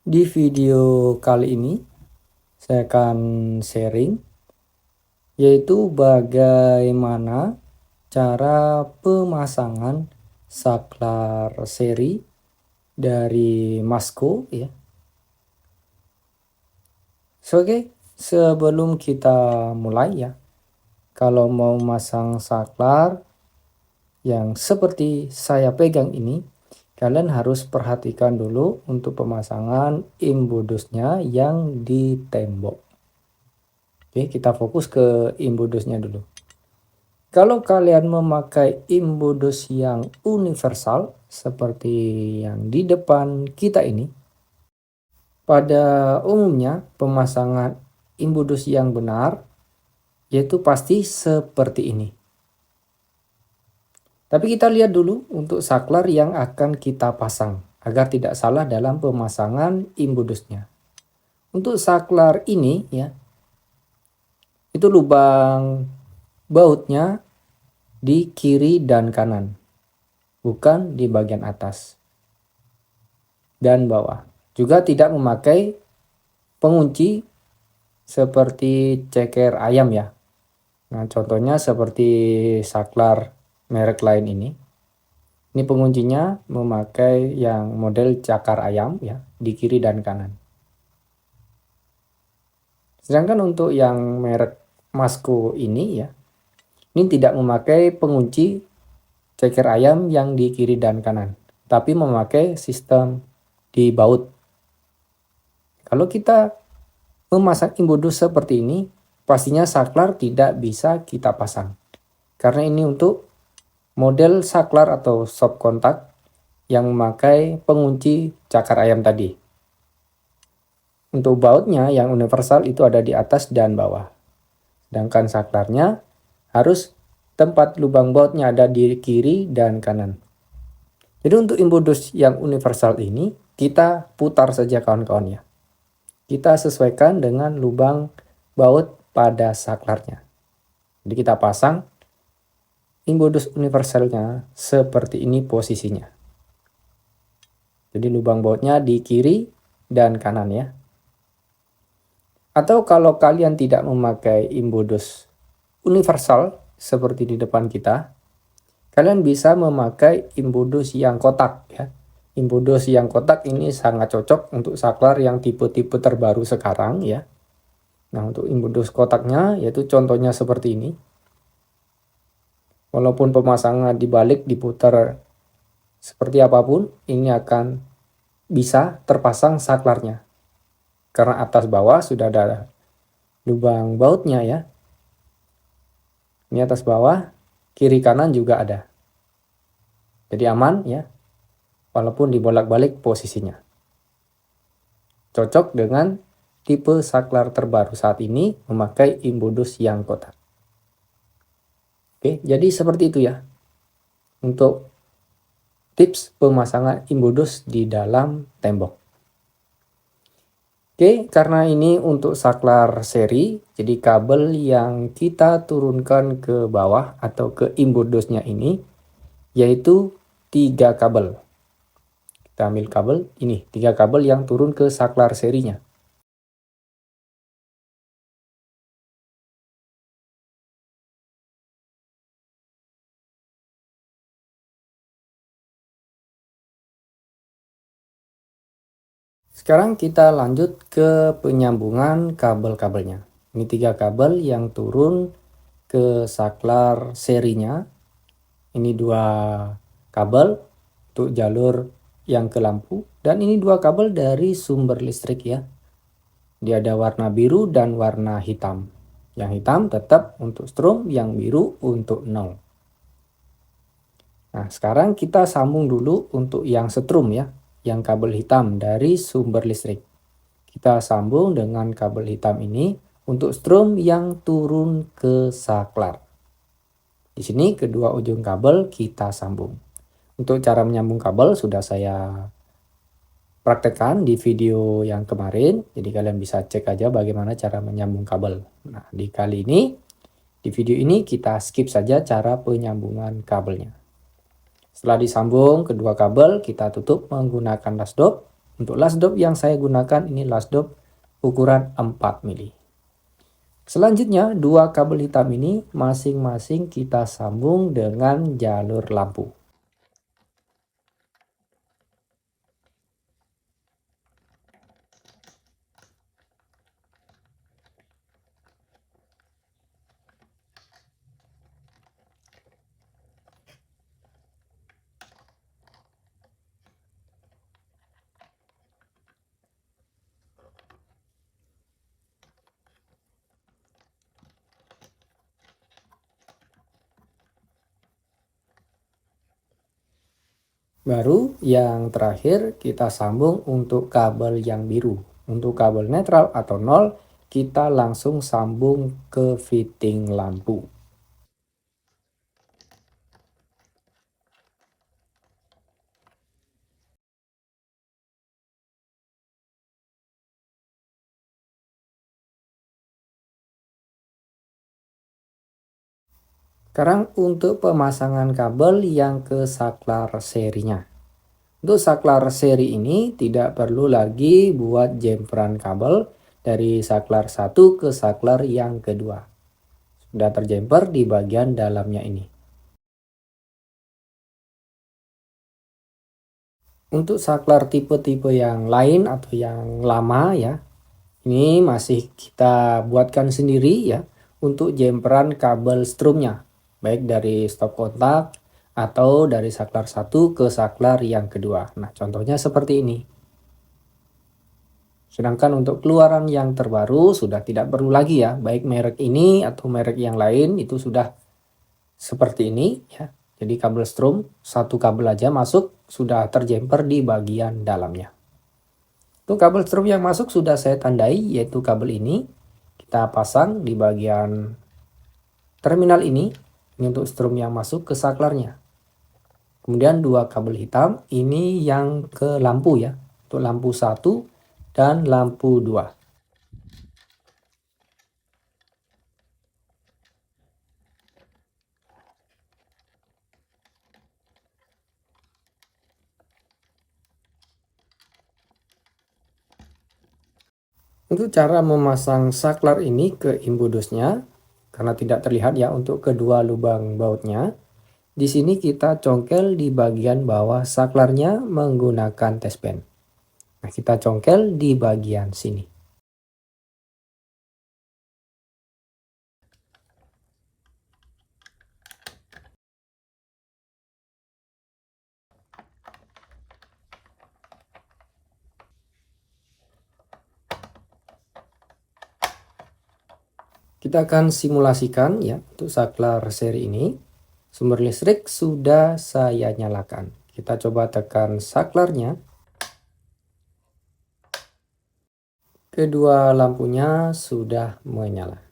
Di video kali ini saya akan sharing yaitu bagaimana cara pemasangan saklar seri dari Masco ya. Oke, sebelum kita mulai ya, kalau mau masang saklar yang seperti saya pegang ini, kalian harus perhatikan dulu untuk pemasangan imbudusnya yang di tembok. Oke, kita fokus ke imbudusnya dulu. Kalau kalian memakai imbudus yang universal seperti yang di depan kita ini, pada umumnya pemasangan imbudus yang benar yaitu pasti seperti ini. Tapi kita lihat dulu untuk saklar yang akan kita pasang agar tidak salah dalam pemasangan imbudusnya. Untuk saklar ini ya, itu lubang bautnya di kiri dan kanan, bukan di bagian atas dan bawah. Juga tidak memakai pengunci seperti ceker ayam ya. Nah, contohnya seperti saklar merek lain ini. Ini penguncinya memakai yang model cakar ayam ya, di kiri dan kanan. Sedangkan untuk yang merek Masco ini ya, ini tidak memakai pengunci ceker ayam yang di kiri dan kanan, tapi memakai sistem di baut. Kalau kita memasang imbudus seperti ini, pastinya saklar tidak bisa kita pasang. Karena ini untuk model saklar atau soft contact yang memakai pengunci cakar ayam tadi. Untuk bautnya yang universal itu ada di atas dan bawah. Sedangkan saklarnya harus tempat lubang bautnya ada di kiri dan kanan. Jadi untuk imbudus yang universal ini kita putar saja kawan-kawan ya. Kita sesuaikan dengan lubang baut pada saklarnya. Jadi kita pasang imbudus universalnya seperti ini posisinya. Jadi lubang bautnya di kiri dan kanan ya. Atau kalau kalian tidak memakai imbudus universal seperti di depan kita, kalian bisa memakai imbudus yang kotak ya. Imbudus yang kotak ini sangat cocok untuk saklar yang tipe-tipe terbaru sekarang ya. Nah, untuk imbudus kotaknya yaitu contohnya seperti ini. Walaupun pemasangan dibalik diputar seperti apapun, ini akan bisa terpasang saklarnya. Karena atas bawah sudah ada lubang bautnya ya. Ini atas bawah, kiri kanan juga ada. Jadi aman ya, walaupun dibolak-balik posisinya. Cocok dengan tipe saklar terbaru saat ini memakai imbudus yang kotak. Oke, jadi seperti itu ya. Untuk tips pemasangan imbudus di dalam tembok. Oke, karena ini untuk saklar seri, jadi kabel yang kita turunkan ke bawah atau ke imbudusnya ini, yaitu 3 kabel. Kita ambil kabel ini, 3 kabel yang turun ke saklar serinya. Sekarang kita lanjut ke penyambungan kabel-kabelnya. Ini 3 kabel yang turun ke saklar serinya. Ini 2 kabel untuk jalur yang ke lampu. Dan ini 2 kabel dari sumber listrik ya. Dia ada warna biru dan warna hitam. Yang hitam tetap untuk strom, yang biru untuk nol. Nah, sekarang kita sambung dulu untuk yang setrum ya. Yang kabel hitam dari sumber listrik. Kita sambung dengan kabel hitam ini untuk strom yang turun ke saklar. Di sini kedua ujung kabel kita sambung. Untuk cara menyambung kabel sudah saya praktekkan di video yang kemarin. Jadi kalian bisa cek aja bagaimana cara menyambung kabel. Nah, di kali ini, di video ini kita skip saja cara penyambungan kabelnya. Setelah disambung kedua kabel, kita tutup menggunakan lasdop. Untuk las dop yang saya gunakan ini las dop ukuran 4 mili. Selanjutnya, dua kabel hitam ini masing-masing kita sambung dengan jalur lampu. Baru yang terakhir kita sambung untuk kabel yang biru. Untuk kabel netral atau nol, kita langsung sambung ke fitting lampu. Sekarang untuk pemasangan kabel yang ke saklar serinya. Untuk saklar seri ini tidak perlu lagi buat jemperan kabel dari saklar satu ke saklar yang kedua. Sudah terjemper di bagian dalamnya ini. Untuk saklar tipe-tipe yang lain atau yang lama ya, ini masih kita buatkan sendiri ya untuk jemperan kabel strumnya. Baik dari stop kontak atau dari saklar satu ke saklar yang kedua. Nah, contohnya seperti ini. Sedangkan untuk keluaran yang terbaru sudah tidak perlu lagi ya, baik merek ini atau merek yang lain itu sudah seperti ini ya. Jadi kabel strum satu kabel aja masuk sudah terjemper di bagian dalamnya. Untuk kabel strum yang masuk sudah saya tandai yaitu kabel ini. Kita pasang di bagian terminal ini untuk strum yang masuk ke saklarnya. Kemudian dua kabel hitam ini yang ke lampu ya. Untuk lampu 1 dan lampu 2. Untuk cara memasang saklar ini ke imbudusnya, karena tidak terlihat ya untuk kedua lubang bautnya, di sini kita congkel di bagian bawah saklarnya menggunakan tespen. Nah, kita congkel di bagian sini. Kita akan simulasikan ya untuk saklar seri ini. Sumber listrik sudah saya nyalakan. Kita coba tekan saklarnya. Kedua lampunya sudah menyala.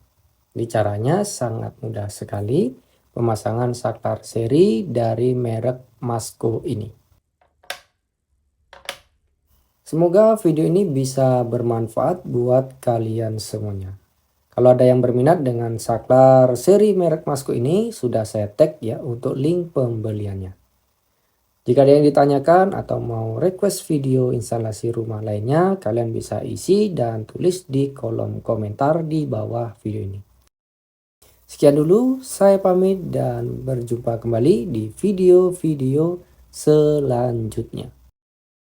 Jadi caranya sangat mudah sekali pemasangan saklar seri dari merek Masco ini. Semoga video ini bisa bermanfaat buat kalian semuanya. Kalau ada yang berminat dengan saklar seri merek Masco ini, sudah saya tag ya untuk link pembeliannya. Jika ada yang ditanyakan atau mau request video instalasi rumah lainnya, kalian bisa isi dan tulis di kolom komentar di bawah video ini. Sekian dulu, saya pamit dan berjumpa kembali di video-video selanjutnya.